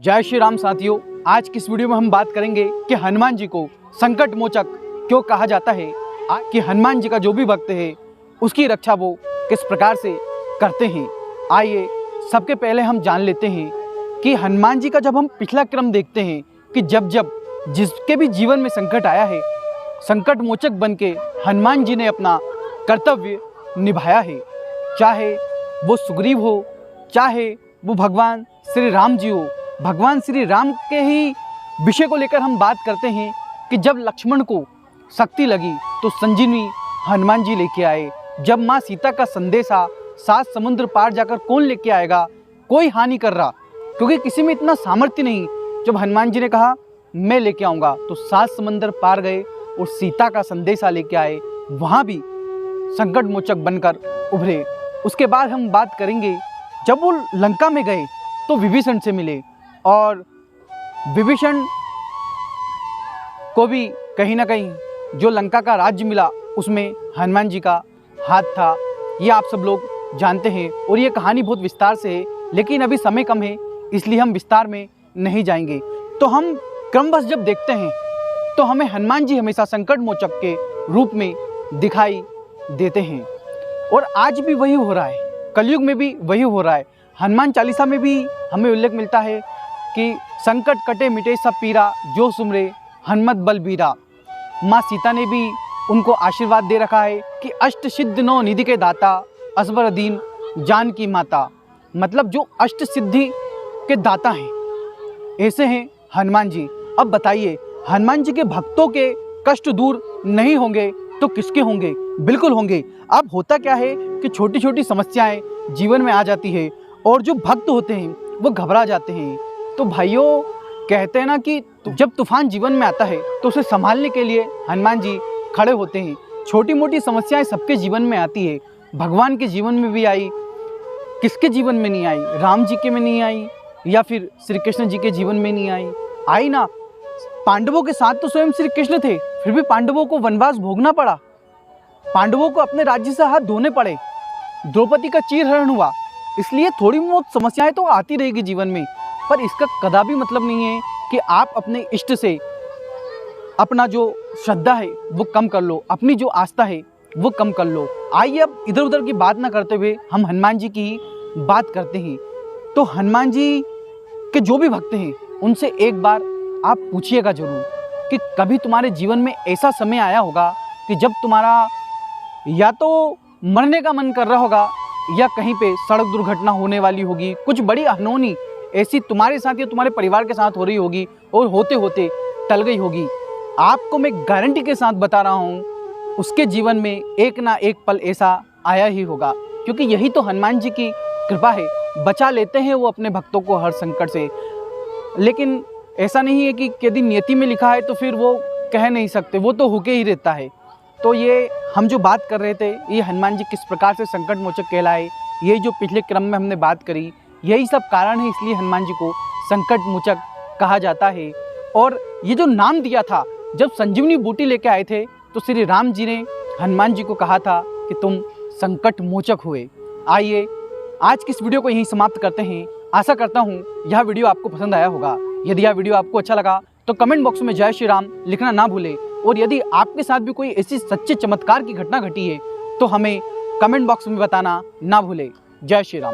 जय श्री राम साथियों। आज की इस वीडियो में हम बात करेंगे कि हनुमान जी को संकट मोचक क्यों कहा जाता है, कि हनुमान जी का जो भी भक्त है उसकी रक्षा वो किस प्रकार से करते हैं। आइए सबके पहले हम जान लेते हैं कि हनुमान जी का जब हम पिछला क्रम देखते हैं कि जब जब जिसके भी जीवन में संकट आया है, संकट मोचक बन के हनुमान जी ने अपना कर्तव्य निभाया है। चाहे वो सुग्रीव हो, चाहे वो भगवान श्री राम जी हो। भगवान श्री राम के ही विषय को लेकर हम बात करते हैं कि जब लक्ष्मण को शक्ति लगी तो संजीवनी हनुमान जी लेके आए। जब माँ सीता का संदेशा 7 समुद्र पार जाकर कौन लेके आएगा, कोई हानि कर रहा, क्योंकि किसी में इतना सामर्थ्य नहीं। जब हनुमान जी ने कहा मैं लेके आऊँगा तो 7 समुद्र पार गए और सीता का संदेशा लेके आए, वहाँ भी संकट मोचक बनकर उभरे। उसके बाद हम बात करेंगे जब वो लंका में गए तो विभीषण से मिले, और विभीषण को भी कहीं ना कहीं जो लंका का राज्य मिला उसमें हनुमान जी का हाथ था। ये आप सब लोग जानते हैं और ये कहानी बहुत विस्तार से है, लेकिन अभी समय कम है इसलिए हम विस्तार में नहीं जाएंगे। तो हम क्रमबद्ध जब देखते हैं तो हमें हनुमान जी हमेशा संकट मोचक के रूप में दिखाई देते हैं, और आज भी वही हो रहा है, कलयुग में भी वही हो रहा है। हनुमान चालीसा में भी हमें उल्लेख मिलता है कि संकट कटे मिटे सब पीरा, जो सुमरे हनुमत बलबीरा। माँ सीता ने भी उनको आशीर्वाद दे रखा है कि अष्ट सिद्ध नौ निधि के दाता, असबर दीन जान की माता। मतलब जो अष्ट सिद्धि के दाता हैं ऐसे हैं हनुमान जी। अब बताइए, हनुमान जी के भक्तों के कष्ट दूर नहीं होंगे तो किसके होंगे? बिल्कुल होंगे। अब होता क्या है कि छोटी छोटी समस्याएं जीवन में आ जाती है और जो भक्त होते हैं वो घबरा जाते हैं। तो भाइयों, कहते हैं ना कि जब तूफान जीवन में आता है तो उसे संभालने के लिए हनुमान जी खड़े होते हैं। छोटी मोटी समस्याएं सबके जीवन में आती है, भगवान के जीवन में भी आई, किसके जीवन में नहीं आई? राम जी के में नहीं आई, या फिर श्री कृष्ण जी के जीवन में नहीं आई ना। पांडवों के साथ तो स्वयं श्री कृष्ण थे, फिर भी पांडवों को वनवास भोगना पड़ा, पांडवों को अपने राज्य से हाथ धोने पड़े, द्रौपदी का चीरहरण हुआ। इसलिए थोड़ी बहुत समस्याएं तो आती रहेगी जीवन में, पर इसका कदापि मतलब नहीं है कि आप अपने इष्ट से अपना जो श्रद्धा है वो कम कर लो, अपनी जो आस्था है वो कम कर लो। आइए अब इधर उधर की बात ना करते हुए हम हनुमान जी की ही बात करते हैं। तो हनुमान जी के जो भी भक्त हैं उनसे एक बार आप पूछिएगा जरूर कि कभी तुम्हारे जीवन में ऐसा समय आया होगा कि जब तुम्हारा या तो मरने का मन कर रहा होगा, या कहीं पे सड़क दुर्घटना होने वाली होगी, कुछ बड़ी अनहोनी ऐसी तुम्हारे साथ या तुम्हारे परिवार के साथ हो रही होगी और होते होते टल गई होगी। आपको मैं गारंटी के साथ बता रहा हूँ उसके जीवन में एक ना एक पल ऐसा आया ही होगा, क्योंकि यही तो हनुमान जी की कृपा है। बचा लेते हैं वो अपने भक्तों को हर संकट से। लेकिन ऐसा नहीं है कि यदि नियति में लिखा है तो फिर वो कह नहीं सकते, वो तो होके ही रहता है। तो ये हम जो बात कर रहे थे, ये हनुमान जी किस प्रकार से संकट मोचक कहलाए, ये जो पिछले क्रम में हमने बात करी, यही सब कारण है, इसलिए हनुमान जी को संकट मोचक कहा जाता है। और ये जो नाम दिया था, जब संजीवनी बूटी लेके आए थे तो श्री राम जी ने हनुमान जी को कहा था कि तुम संकट मोचक हुए। आइए आज की इस वीडियो को यहीं समाप्त करते हैं। आशा करता हूँ यह वीडियो आपको पसंद आया होगा। यदि यह वीडियो आपको अच्छा लगा तो कमेंट बॉक्स में जय श्री राम लिखना ना भूलें, और यदि आपके साथ भी कोई ऐसी सच्चे चमत्कार की घटना घटी है तो हमें कमेंट बॉक्स में बताना ना भूलें। जय श्री राम।